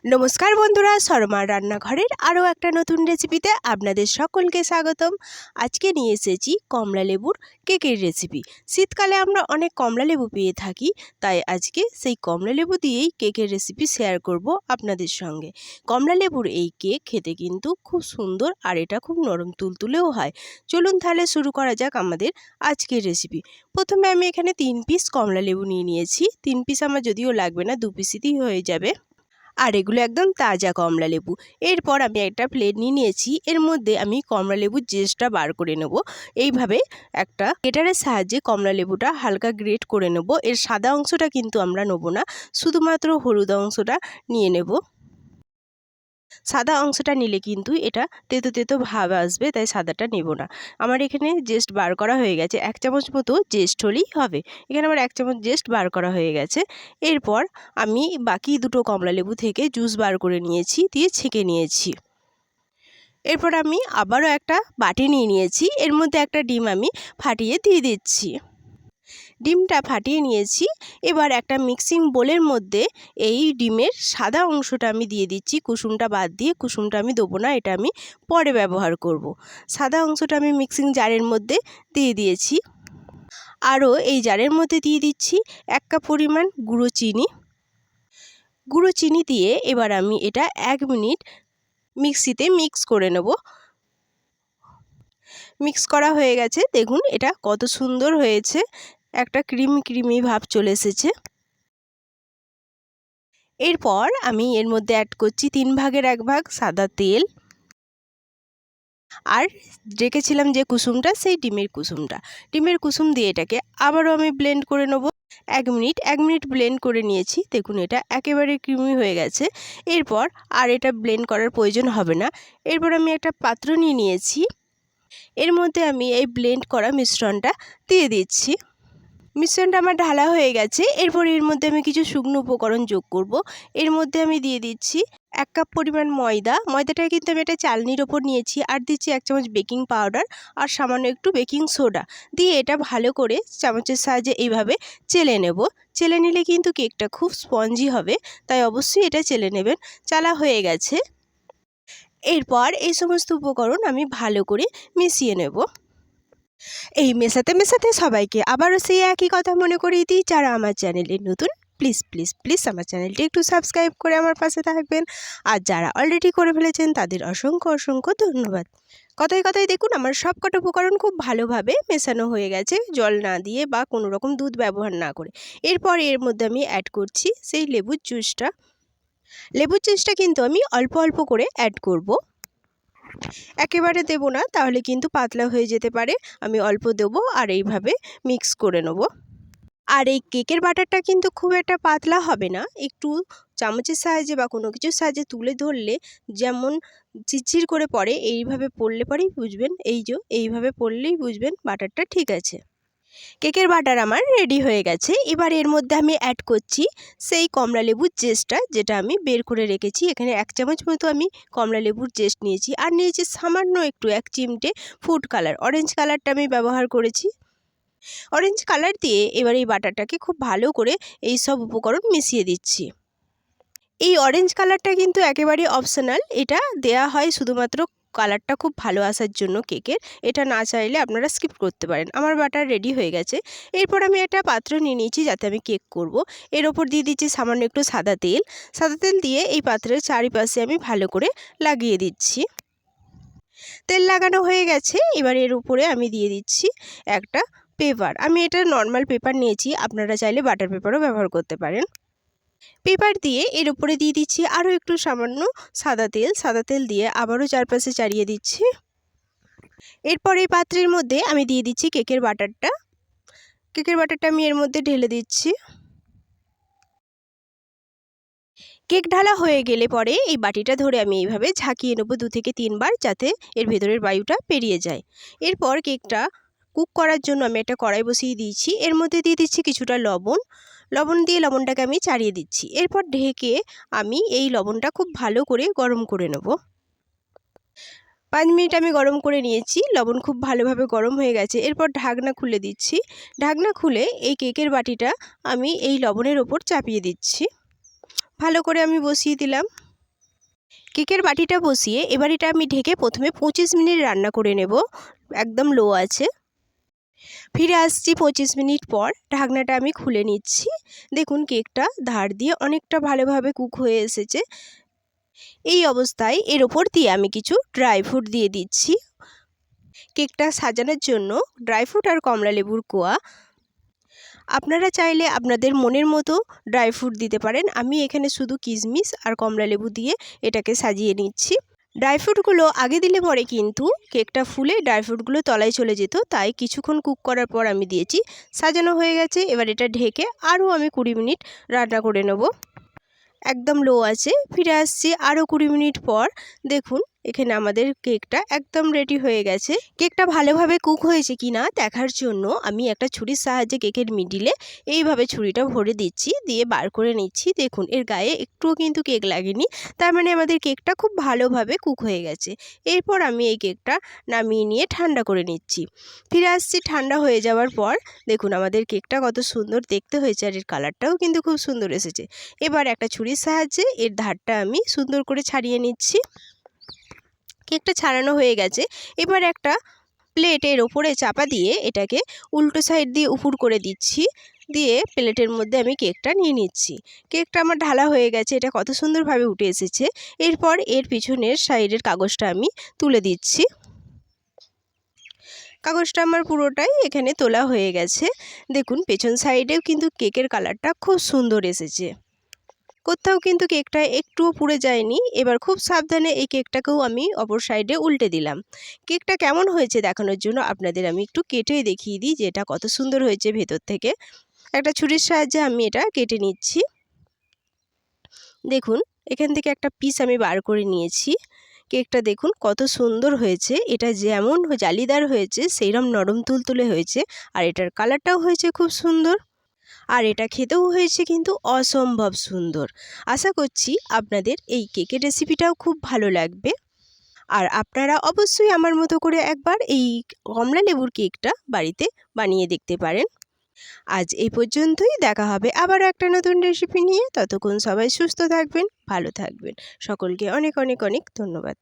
নমস্কার বন্ধুরা, শর্মার রান্নাঘরের আরও একটা নতুন রেসিপিতে আপনাদের সকলকে স্বাগতম। আজকে নিয়ে এসেছি কমলা লেবুর কেকের রেসিপি। শীতকালে আমরা অনেক কমলা লেবু পেয়ে থাকি, তাই আজকে সেই কমলা লেবু দিয়েই কেকের রেসিপি শেয়ার করব আপনাদের সঙ্গে। কমলা লেবুর এই কেক খেতে কিন্তু খুব সুন্দর, আর এটা খুব নরম তুলতুলেও হয়। চলুন তাহলে শুরু করা যাক আমাদের আজকের রেসিপি। প্রথমে আমি এখানে 3 পিস কমলা লেবু নিয়ে নিয়েছি। 3 পিস আমার যদিও লাগবে না, 2 পিসেতেই হয়ে যাবে। আর এগুলো একদম তাজা কমলা লেবু। এরপর আমি একটা প্লেট নিয়ে নিয়েছি, এর মধ্যে আমি কমলা লেবুর জেসটা বার করে নেব। এইভাবে একটা গ্রেটারের সাহায্যে কমলা লেবুটা হালকা গ্রেট করে নেব। এর সাদা অংশটা কিন্তু আমরা নেব না, শুধুমাত্র হলুদ অংশটা নিয়ে নেব। সাদা অংশটা নিলে কিন্তু এটা তেতো তেতো ভাব আসবে, তাই সাদাটা নেব না। আমার এখানে জেস্ট বার করা হয়ে গেছে, 1 চামচ মতো জেস্ট হলেই হবে। এখানে আমার 1 চামচ জেস্ট বার করা হয়ে গেছে। এরপর আমি বাকি দুটো কমলা লেবু থেকে জুস বার করে নিয়েছি, দিয়ে ছেঁকে নিয়েছি। এরপর আমি আবারও একটা বাটি নিয়ে নিয়েছি, এর মধ্যে একটা ডিম আমি ফাটিয়ে দিয়ে দিচ্ছি। ডিমটা ফাটিয়ে নিয়েছি। এবার একটা মিক্সিং বোলের মধ্যে এই ডিমের সাদা অংশটা আমি দিয়ে দিচ্ছি, কুসুমটা বাদ দিয়ে। কুসুমটা আমি দেবো না, এটা আমি পরে ব্যবহার করব। সাদা অংশটা আমি মিক্সিং জারের মধ্যে দিয়ে দিয়েছি। আরও এই জারের মধ্যে দিয়ে দিচ্ছি 1 কাপ পরিমাণ গুঁড়ো চিনি। গুঁড়ো চিনি দিয়ে এবার আমি এটা 1 মিনিট মিক্সিতে মিক্স করে নেব। মিক্স করা হয়ে গেছে, দেখুন এটা কত সুন্দর হয়েছে, একটা ক্রিমি ক্রিমি ভাব চলে এসেছে। এরপর আমি এর মধ্যে অ্যাড করছি 3 ভাগের 1 ভাগ সাদা তেল, আর রেখেছিলাম যে কুসুমটা, সেই ডিমের কুসুম দিয়ে এটাকে আবারও আমি ব্লেন্ড করে নেব। 1 মিনিট ব্লেন্ড করে নিয়েছি। দেখুন এটা একেবারে ক্রিমি হয়ে গেছে। এরপর আর এটা ব্লেন্ড করার প্রয়োজন হবে না। এরপর আমি একটা পাত্র নিয়ে নিয়েছি, এর মধ্যে আমি এই ব্লেন্ড করা মিশ্রণটা দিয়ে দিচ্ছি। মিশ্রণটা আমার ঢালা হয়ে গেছে। এরপর এর মধ্যে আমি কিছু শুকনো উপকরণ যোগ করব। এর মধ্যে আমি দিয়ে দিচ্ছি 1 কাপ পরিমাণ ময়দা। ময়দাটা কিন্তু আমি একটা চালনির ওপর নিয়েছি। আর দিচ্ছি 1 চামচ বেকিং পাউডার আর সামান্য একটু বেকিং সোডা দিয়ে এটা ভালো করে চামচের সাহায্যে এইভাবে চেলে নেব। চেলে নিলে কিন্তু কেকটা খুব স্পঞ্জি হবে, তাই অবশ্যই এটা চেলে নেবেন। চালা হয়ে গেছে। এরপর এই সমস্ত উপকরণ আমি ভালো করে মিশিয়ে নেব। এই মেশাতে মেশাতে সবাইকে আবারও সেই একই কথা মনে করিয়ে দিই, যারা আমার চ্যানেলে নতুন প্লিজ প্লিজ প্লিজ আমার চ্যানেলটি একটু সাবস্ক্রাইব করে আমার পাশে থাকবেন। আর যারা অলরেডি করে ফেলেছেন তাদের অসংখ্য অসংখ্য ধন্যবাদ। কথায় কথায় দেখুন আমার সবকটা উপকরণ খুব ভালোভাবে মেশানো হয়ে গেছে, জল না দিয়ে বা কোনো রকম দুধ ব্যবহার না করে। এরপর এর মধ্যে আমি অ্যাড করছি সেই লেবুর জুসটা। লেবুর জুসটা কিন্তু আমি অল্প অল্প করে অ্যাড করব, একেবারে দেব না, তাহলে কিন্তু পাতলা হয়ে যেতে পারে। আমি অল্প দেবো আর এইভাবে মিক্স করে নেব। আর এই কেকের বাটারটা কিন্তু খুব একটা পাতলা হবে না, একটু চামচের সাহায্যে বা কোনো কিছুর সাহায্যে তুলে ধরলে যেমন চিরচির করে পড়ে, এইভাবে পড়লে পরেই বুঝবেন, এইভাবে পড়লেই বুঝবেন বাটারটা ঠিক আছে। কেকের বাটার আমার রেডি হয়ে গেছে। এবার এর মধ্যে আমি অ্যাড করছি সেই কমলা লেবুর জেসটা, যেটা আমি বের করে রেখেছি। এখানে 1 চামচ মতো আমি কমলা লেবুর জেস নিয়েছি, আর নিয়েছি সামান্য একটু 1 চিমটে ফুড কালার, অরেঞ্জ কালারটা আমি ব্যবহার করেছি। অরেঞ্জ কালার দিয়ে এবার এই বাটারটাকে খুব ভালো করে এই সব উপকরণ মিশিয়ে দিচ্ছি। এই অরেঞ্জ কালারটা কিন্তু একেবারে অপশনাল, এটা দেয়া হয় শুধুমাত্র কালারটা খুব ভালো আসার জন্য কেকের। এটা না চাইলে আপনারা স্কিপ করতে পারেন। আমার বাটার রেডি হয়ে গেছে। এরপর আমি একটা পাত্র নিয়ে নিয়েছি যাতে আমি কেক করব। এর ওপর দিয়ে দিচ্ছি সামান্য একটু সাদা তেল দিয়ে এই পাত্রের চারিপাশে আমি ভালো করে লাগিয়ে দিচ্ছি। তেল লাগানো হয়ে গেছে। এবার এর উপরে আমি দিয়ে দিচ্ছি একটা পেপার। আমি এটা নর্মাল পেপার নিয়েছি, আপনারা চাইলে বাটার পেপারও ব্যবহার করতে পারেন। পেপার দিয়ে এর উপরে দিয়ে দিচ্ছি আরও একটু সামান্য সাদা তেল দিয়ে আবারও চারপাশে চাড়িয়ে দিচ্ছি। এরপর এই পাত্রের মধ্যে আমি দিয়ে দিচ্ছি কেকের বাটারটা আমি এর মধ্যে ঢেলে দিচ্ছি। কেক ঢালা হয়ে গেলে পরে এই বাটিটা ধরে আমি এইভাবে ঝাঁকিয়ে নেব 2 থেকে 3 বার, যাতে এর ভেতরের বায়ুটা বেরিয়ে যায়। এরপর কেকটা কুক করার জন্য আমি একটা কড়াই বসিয়ে দিয়েছি, এর মধ্যে দিয়ে দিচ্ছি কিছুটা লবণ দিয়ে লবণটাকে আমি চাড়িয়ে দিচ্ছি। এরপর ঢেকে আমি এই লবণটা খুব ভালো করে গরম করে নেব। 5 মিনিট আমি গরম করে নিয়েছি, লবণ খুব ভালোভাবে গরম হয়ে গেছে। এরপর ঢাকনা খুলে দিচ্ছি। ঢাকনা খুলে এই কেকের বাটিটা আমি এই লবণের ওপর চাপিয়ে দিচ্ছি। ভালো করে আমি বসিয়ে দিলাম। কেকের বাটিটা বসিয়ে এবার এটা আমি ঢেকে প্রথমে 25 মিনিট রান্না করে নেব, একদম লো আছে। ফিরে আসছি 25 মিনিট পর। ঢাকনাটা আমি খুলে নিচ্ছি। দেখুন কেকটা ধার দিয়ে অনেকটা ভালোভাবে কুক হয়ে এসেছে। এই অবস্থায় এর ওপর দিয়ে আমি কিছু ড্রাই ফ্রুট দিয়ে দিচ্ছি। কেকটা সাজানোর জন্য ড্রাই ফ্রুট আর কমলা লেবুর কোয়া। আপনারা চাইলে আপনাদের মনের মতো ড্রাই ফ্রুট দিতে পারেন। আমি এখানে শুধু কিশমিশ আর কমলা লেবু দিয়ে এটাকে সাজিয়ে নিচ্ছি। ড্রাই ফ্রুটগুলো আগে দিলে পরে কিন্তু কেকটা ফুলে ড্রাই ফ্রুটগুলো তলায় চলে যেত, তাই কিছুক্ষণ কুক করার পর আমি দিয়েছি। সাজানো হয়ে গেছে। এবার এটা ঢেকে আরও আমি 20 মিনিট রান্না করে নেব, একদম লো আছে। ফিরে আসছি আরও 20 মিনিট পর। দেখুন এখানে আমাদের কেকটা একদম রেডি হয়ে গেছে। কেকটা ভালোভাবে কুক হয়েছে কিনা দেখার জন্য আমি একটা ছুরির সাহায্যে কেকের মিডিলে এইভাবে ছুরিটা ভরে দিচ্ছি, দিয়ে বার করে নিচ্ছি। দেখুন এর গায়ে একটুও কিন্তু কেক লাগেনি, তার মানে আমাদের কেকটা খুব ভালোভাবে কুক হয়ে গেছে। এরপর আমি এই কেকটা নামিয়ে নিয়ে ঠান্ডা করে নিচ্ছি। ফিরে আসছি ঠান্ডা হয়ে যাওয়ার পর। দেখুন আমাদের কেকটা কত সুন্দর দেখতে হয়েছে, আর এর কালারটাও কিন্তু খুব সুন্দর এসেছে। এবার একটা ছুরির সাহায্যে এর ধারটা আমি সুন্দর করে ছাড়িয়ে নিচ্ছি। কেকটা ছাড়ানো হয়ে গেছে। এবার একটা প্লেটের ওপরে চাপা দিয়ে এটাকে উল্টো সাইড দিয়ে উপুড় করে দিচ্ছি, দিয়ে প্লেটের মধ্যে আমি কেকটা নিয়ে নিচ্ছি। কেকটা আমার ঢালা হয়ে গেছে, এটা কত সুন্দরভাবে উঠে এসেছে। এরপর এর পিছনের সাইডের কাগজটা আমি তুলে দিচ্ছি। কাগজটা আমার পুরোটাই এখানে তোলা হয়ে গেছে। দেখুন পেছন সাইডেও কিন্তু কেকের কালারটা খুব সুন্দর এসেছে, কোথাও কিন্তু কেকটা একটুও পুড়ে যায়নি। এবার খুব সাবধানে এই কেকটাকেও আমি অপর সাইডে উল্টে দিলাম। কেকটা কেমন হয়েছে দেখানোর জন্য আপনাদের আমি একটু কেটে দেখিয়ে দিই যে এটা কত সুন্দর হয়েছে ভেতর থেকে। একটা ছুরির সাহায্যে আমি এটা কেটে নিচ্ছি। দেখুন এখান থেকে একটা পিস আমি বার করে নিয়েছি। কেকটা দেখুন কত সুন্দর হয়েছে। এটা যেমন জালিদার হয়েছে সেইরকম নরম তুলতুলে হয়েছে, আর এটার কালারটাও হয়েছে খুব সুন্দর। আর এটা খেতেও হয়েছে কিন্তু অসম্ভব সুন্দর। আশা করছি আপনাদের এই কেকের রেসিপিটাও খুব ভালো লাগবে। আর আপনারা অবশ্যই আমার মতো করে একবার এই কমলা লেবুর কেকটা বাড়িতে বানিয়ে দেখতে পারেন। আজ এই পর্যন্তই। দেখা হবে আবারও একটা নতুন রেসিপি নিয়ে। ততক্ষণ সবাই সুস্থ থাকবেন, ভালো থাকবেন। সকলকে অনেক অনেক অনেক ধন্যবাদ।